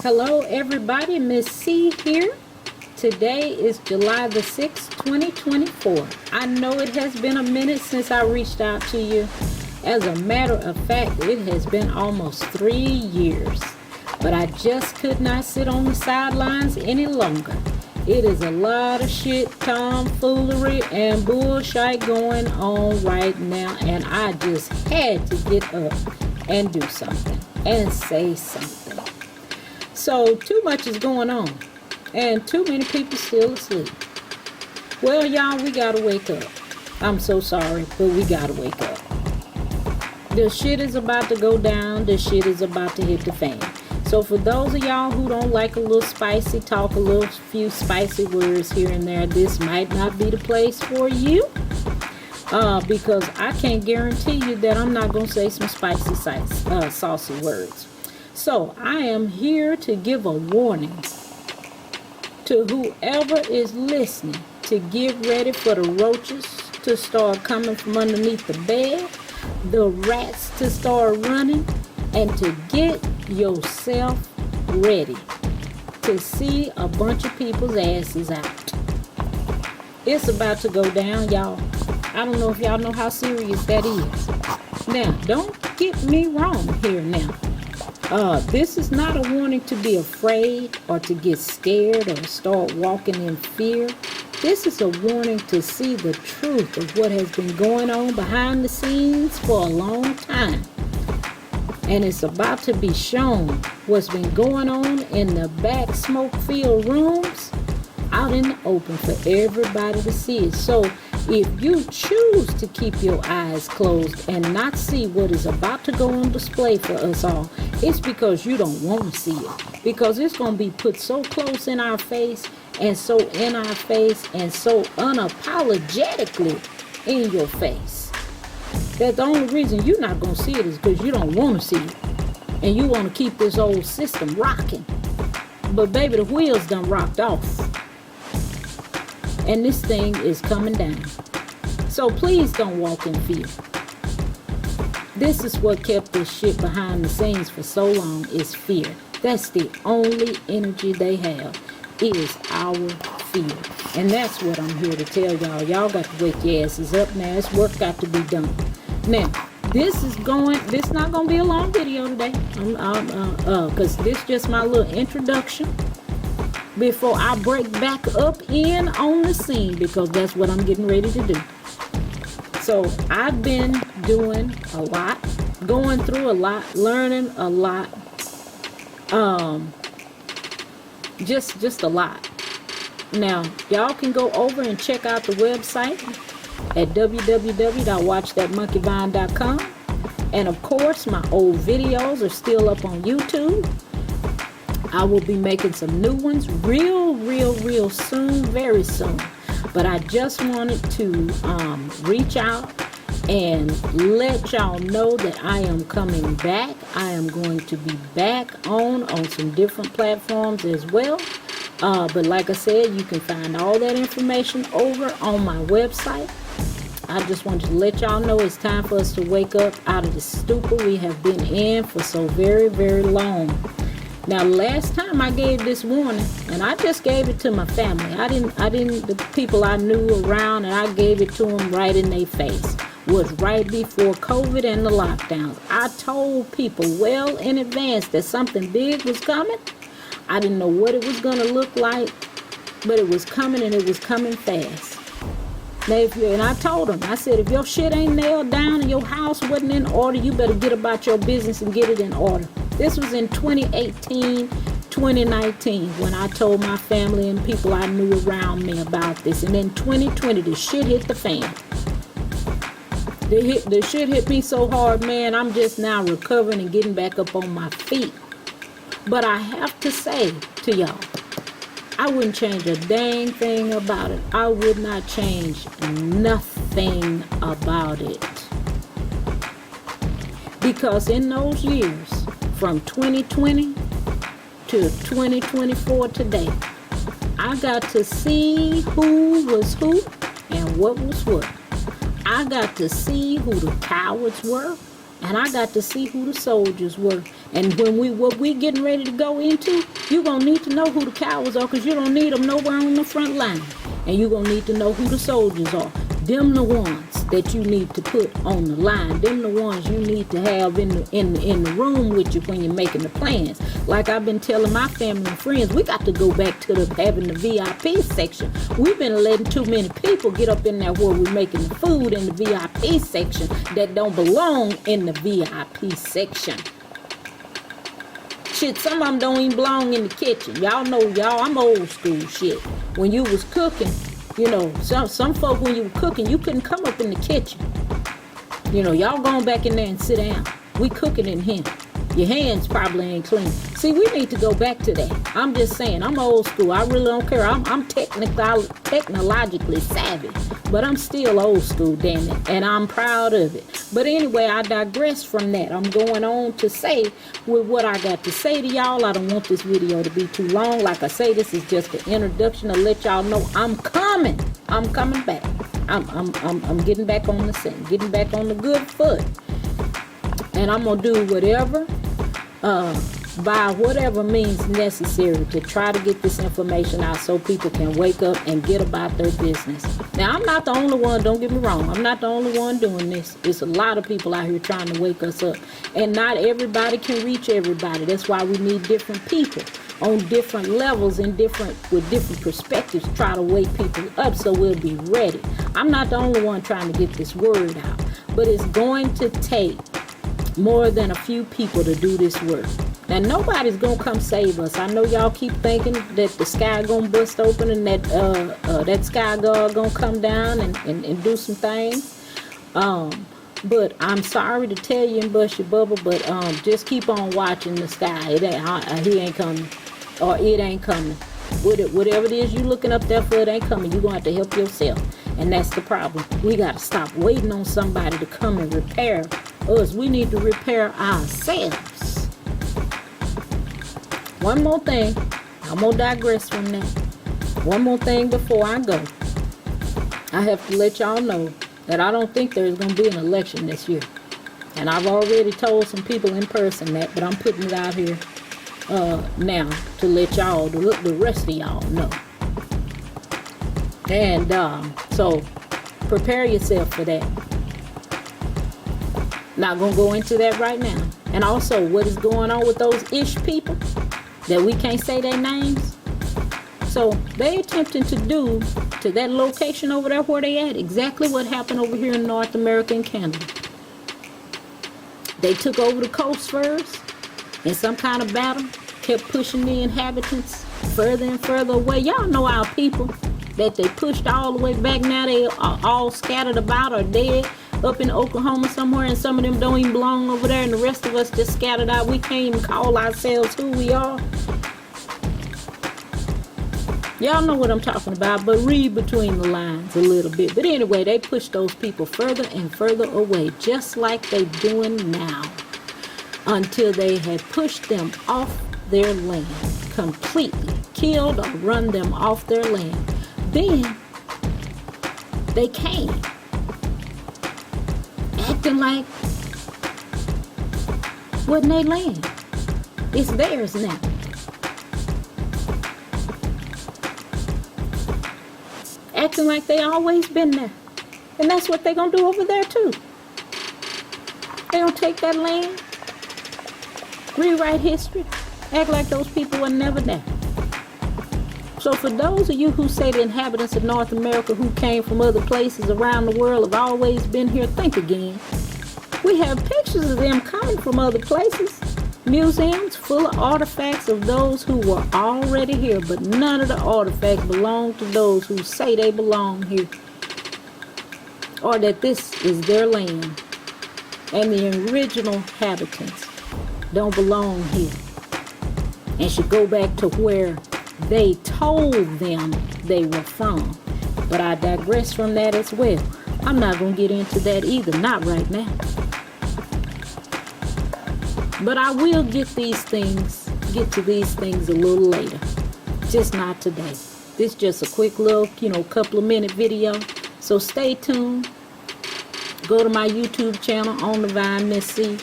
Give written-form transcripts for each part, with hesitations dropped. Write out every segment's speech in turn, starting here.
Hello everybody, Miss C here. Today is July the 6th, 2024. I know it has been a minute since I reached out to you. As a matter of fact, it has been almost 3 years. But I just could not sit on the sidelines any longer. It is a lot of shit, tomfoolery, and bullshit going on right now, and I just had to get up and do something and say something. So too much is going on, and too many people still asleep. Well, y'all, we gotta wake up. I'm so sorry, but we gotta wake up. The shit is about to go down. The shit is about to hit the fan. So for those of y'all who don't like a little spicy talk, a few spicy words here and there, this might not be the place for you. Because I can't guarantee you that I'm not going to say some spicy, saucy words. So I am here to give a warning to whoever is listening to get ready for the roaches to start coming from underneath the bed, the rats to start running, and to get yourself ready to see a bunch of people's asses out. It's about to go down, y'all. I don't know if y'all know how serious that is. Now, don't get me wrong here now. This is not a warning to be afraid or to get scared or start walking in fear. This is a warning to see the truth of what has been going on behind the scenes for a long time. And it's about to be shown what's been going on in the back smoke-filled rooms out in the open for everybody to see it. So if you choose to keep your eyes closed and not see what is about to go on display for us all, it's because you don't want to see it. Because it's going to be put so close in our face and so in our face and so unapologetically in your face that the only reason you're not going to see it is because you don't want to see it. And you want to keep this old system rocking. But baby, the wheels done rocked off. And this thing is coming down. So please don't walk in fear. This is what kept this shit behind the scenes for so long, is fear. That's the only energy they have, is our fear. And that's what I'm here to tell y'all. Y'all got to wake your asses up now. This work got to be done. Now, this not going to be a long video today. Because this is just my little introduction before I break back up in on the scene, because that's what I'm getting ready to do. So I've been doing a lot, going through a lot, learning a lot, just a lot. Now, y'all can go over and check out the website at www.watchthatmonkeybine.com. And of course, my old videos are still up on YouTube. I will be making some new ones real soon, very soon. But I just wanted to reach out and let y'all know that I am coming back. I am going to be back on some different platforms as well. But like I said, you can find all that information over on my website. I just wanted to let y'all know it's time for us to wake up out of the stupor we have been in for so very long. Now, last time I gave this warning, and I just gave it to my family. I didn't, the people I knew around, and I gave it to them right in their face. Was right before COVID and the lockdowns. I told people well in advance that something big was coming. I didn't know what it was going to look like, but it was coming, and it was coming fast. Now, and I told them, I said, if your shit ain't nailed down and your house wasn't in order, you better get about your business and get it in order. This was in 2018, 2019, when I told my family and people I knew around me about this. And then 2020, the shit hit the fan. The shit hit me so hard, man, I'm just now recovering and getting back up on my feet. But I have to say to y'all, I wouldn't change a dang thing about it. I would not change nothing about it. Because in those years, from 2020 to 2024 today, I got to see who was who and what was what. I got to see who the cowards were, and I got to see who the soldiers were. And when what we getting ready to go into, you're going to need to know who the cowards are, because you don't need them nowhere on the front line. And you're going to need to know who the soldiers are. Them the ones that you need to put on the line. Them the ones you need to have in the room with you when you're making the plans. Like I've been telling my family and friends, we got to go back to having the VIP section. We've been letting too many people get up in there where we're making the food in the VIP section that don't belong in the VIP section. Shit, some of them don't even belong in the kitchen. Y'all know, I'm old school shit. When you was cooking, you know, some folk, when you were cooking, you couldn't come up in the kitchen. You know, y'all going back in there and sit down. We cooking in here. Your hands probably ain't clean. See, we need to go back to that. I'm just saying, I'm old school. I really don't care. I'm technologically savvy, but I'm still old school, damn it, and I'm proud of it. But anyway, I digress from that. I'm going on to say with what I got to say to y'all. I don't want this video to be too long. Like I say, this is just an introduction to let y'all know I'm coming. I'm coming back. I'm getting back on the scene, getting back on the good foot, and I'm gonna do whatever. By whatever means necessary to try to get this information out so people can wake up and get about their business. Now, I'm not the only one, don't get me wrong. I'm not the only one doing this. There's a lot of people out here trying to wake us up. And not everybody can reach everybody. That's why we need different people on different levels and with different perspectives to try to wake people up so we'll be ready. I'm not the only one trying to get this word out. But it's going to take more than a few people to do this work. Now, nobody's gonna come save us. I know y'all keep thinking that the sky gonna bust open and that sky god gonna come down and do some things. But I'm sorry to tell you and bust your bubble, but just keep on watching the sky. He ain't coming, or it ain't coming. Whatever it is you looking up there for, it ain't coming. You're gonna have to help yourself, and that's the problem. We gotta stop waiting on somebody to come and repair us. We need to repair ourselves. One more thing, I'm gonna digress from that. One more thing before I go. I have to let y'all know that I don't think there's gonna be an election this year. And I've already told some people in person that, but I'm putting it out here now to let y'all, the rest of y'all know. And so prepare yourself for that. Not gonna go into that right now. And also, what is going on with those ish people that we can't say their names? So they attempting to do to that location over there where they at exactly what happened over here in North America and Canada. They took over the coast first in some kind of battle, kept pushing the inhabitants further and further away. Y'all know our people that they pushed all the way back. Now they are all scattered about or dead up in Oklahoma somewhere, and some of them don't even belong over there, and the rest of us just scattered out. We can't even call ourselves who we are. Y'all know what I'm talking about, but read between the lines a little bit. But anyway, they pushed those people further and further away, just like they doing now, until they had pushed them off their land completely, killed or run them off their land. Then they came acting like wasn't their land. It's theirs now. Acting like they always been there. And that's what they gonna do over there too. They gonna take that land, rewrite history, act like those people were never there. So for those of you who say the inhabitants of North America who came from other places around the world have always been here, think again. We have pictures of them coming from other places. Museums full of artifacts of those who were already here, but none of the artifacts belong to those who say they belong here, or that this is their land, and the original inhabitants don't belong here and should go back to where they told them they were from. But I digress from that as well. I'm not going to get into that either, not right now. But I will get to these things a little later. Just not today. This is just a quick little, couple of minute video. So stay tuned. Go to my YouTube channel, On the Vine Miss C.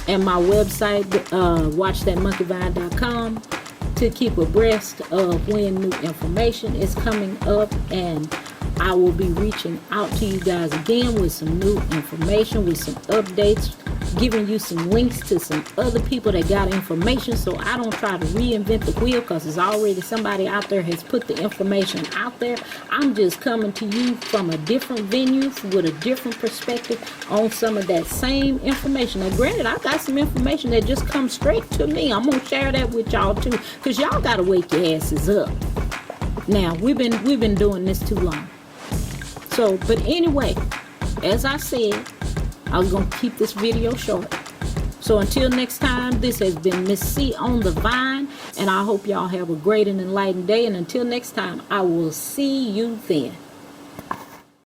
and my website, watchthatmonkeyvine.com, to keep abreast of when new information is coming up. And I will be reaching out to you guys again with some new information, with some updates, giving you some links to some other people that got information, so I don't try to reinvent the wheel, because there's already somebody out there has put the information out there. I'm just coming to you from a different venue with a different perspective on some of that same information. Now granted, I got some information that just comes straight to me. I'm gonna share that with y'all too, because y'all gotta wake your asses up. Now we've been doing this too long. So, but anyway, as I said, I'm going to keep this video short. So until next time, this has been Miss C on the Vine, and I hope y'all have a great and enlightened day. And until next time, I will see you then.